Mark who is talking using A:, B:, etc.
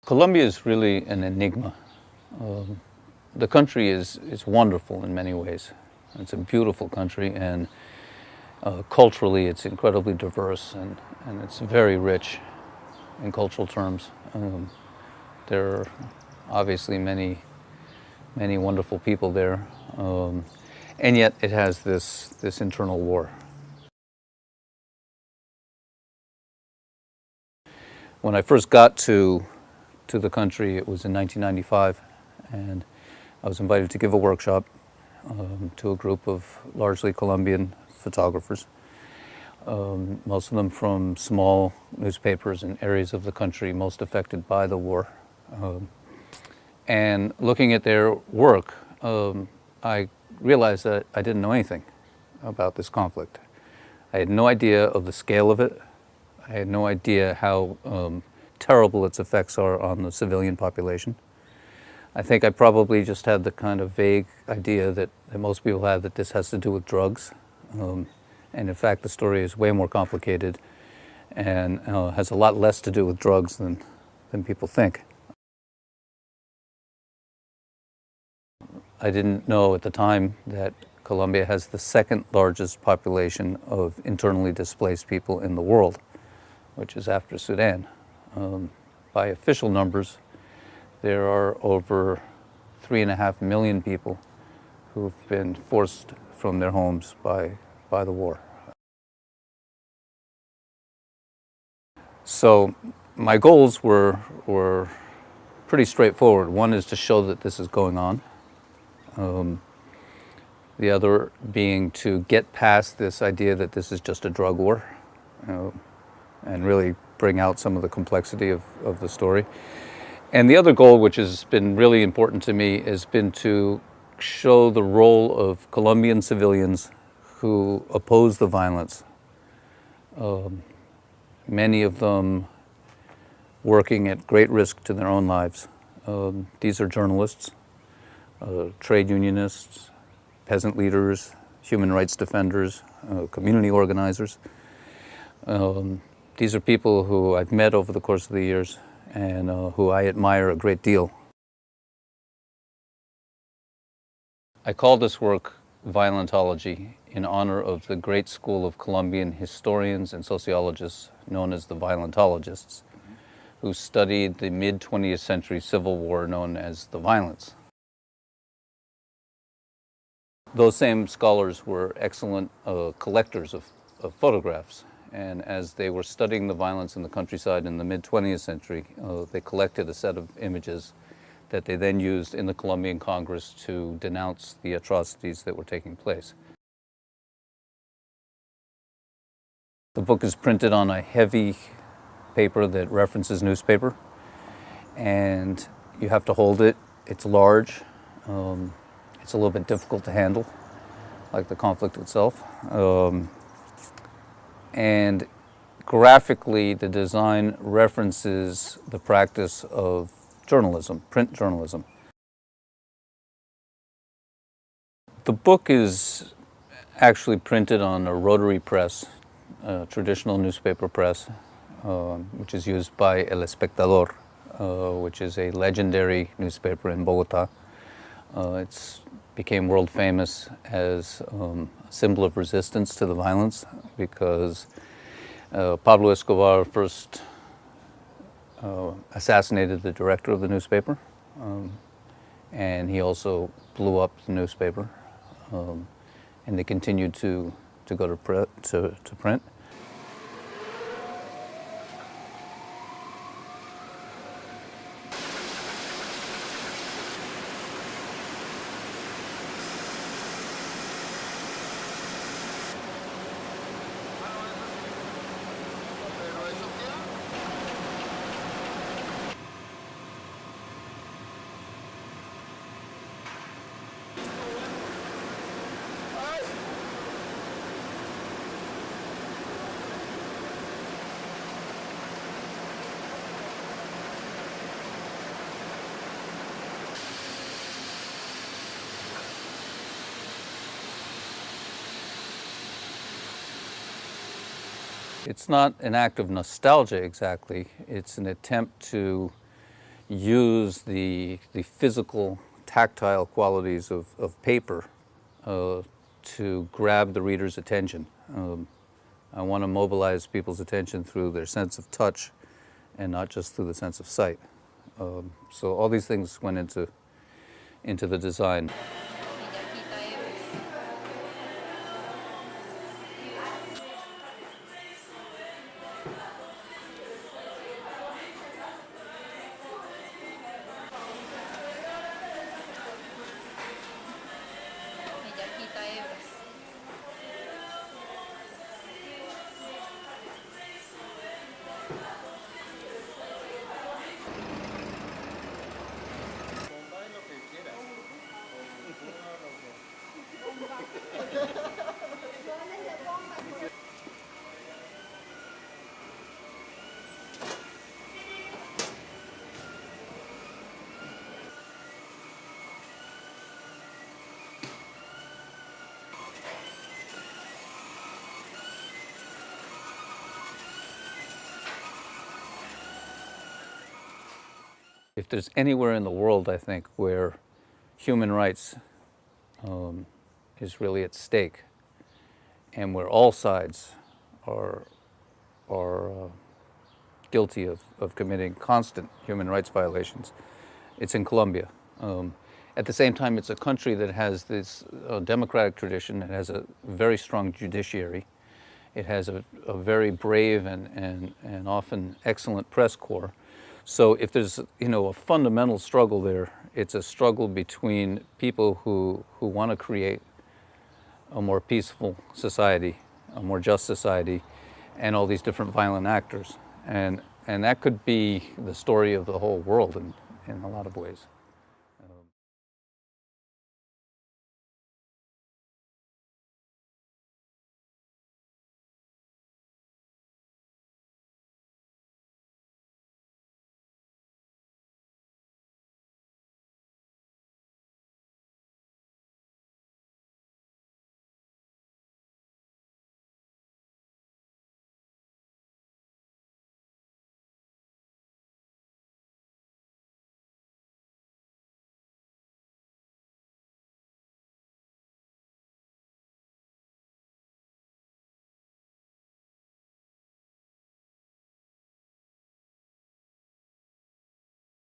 A: Colombia is really an enigma. The country is wonderful in many ways. It's a beautiful country, and culturally it's incredibly diverse, and it's very rich in cultural terms. There are obviously many wonderful people there, and yet it has this internal war. When I first got to the country, it was in 1995, and I was invited to give a workshop to a group of largely Colombian photographers, most of them from small newspapers in areas of the country most affected by the war. And looking at their work, I realized that I didn't know anything about this conflict. I had no idea of the scale of it. I had no idea how terrible its effects are on the civilian population. I think I probably just had the kind of vague idea that most people have, that this has to do with drugs. And in fact, the story is way more complicated and has a lot less to do with drugs than people think. I didn't know at the time that Colombia has the second largest population of internally displaced people in the world, which is after Sudan. By official numbers, there are over 3.5 million people who've been forced from their homes by the war. So my goals were pretty straightforward. One is to show that this is going on. The other being to get past this idea that this is just a drug war, and really bring out some of the complexity of the story. And the other goal, which has been really important to me, has been to show the role of Colombian civilians who oppose the violence, many of them working at great risk to their own lives. These are journalists, trade unionists, peasant leaders, human rights defenders, community organizers. These are people who I've met over the course of the years and who I admire a great deal. I call this work Violentology in honor of the great school of Colombian historians and sociologists known as the Violentologists, who studied the mid-20th century civil war known as the violence. Those same scholars were excellent collectors of photographs, and as they were studying the violence in the countryside in the mid-20th century, they collected a set of images that they then used in the Colombian Congress to denounce the atrocities that were taking place. The book is printed on a heavy paper that references newspaper, and you have to hold it. It's large. It's a little bit difficult to handle, like the conflict itself. And graphically, the design references the practice of journalism, print journalism. The book is actually printed on a rotary press, a traditional newspaper press, which is used by El Espectador, which is a legendary newspaper in Bogota. It became world famous as a symbol of resistance to the violence because Pablo Escobar first assassinated the director of the newspaper, and he also blew up the newspaper, and they continued to go to print. It's not an act of nostalgia exactly. It's an attempt to use the physical, tactile qualities of paper to grab the reader's attention. I want to mobilize people's attention through their sense of touch and not just through the sense of sight. So all these things went into the design. If there's anywhere in the world, I think, where human rights is really at stake, and where all sides are guilty of committing constant human rights violations, it's in Colombia. At the same time, it's a country that has this democratic tradition. It has a very strong judiciary. It has a very brave and often excellent press corps. So if there's a fundamental struggle there, it's a struggle between people who want to create a more peaceful society, a more just society, and all these different violent actors. And that could be the story of the whole world in a lot of ways.